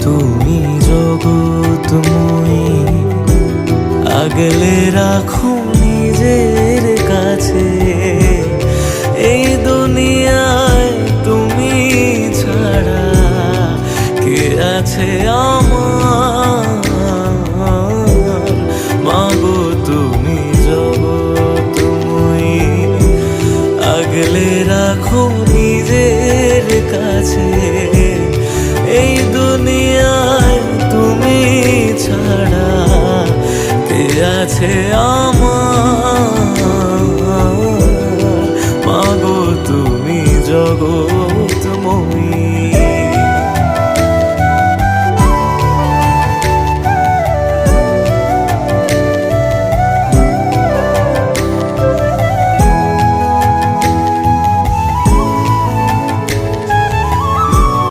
তুমি জগৎময়ী, আগলে রাখো নিজের কাছে। এই দুনিয়ায় তুমি ছাড়া কে আছে আমার? মাগো তুমি জগৎময়ী, আগলে রাখো নিজের কাছে। এই দুনিয়ায় তুমি ছাড়া কে আছে আমার?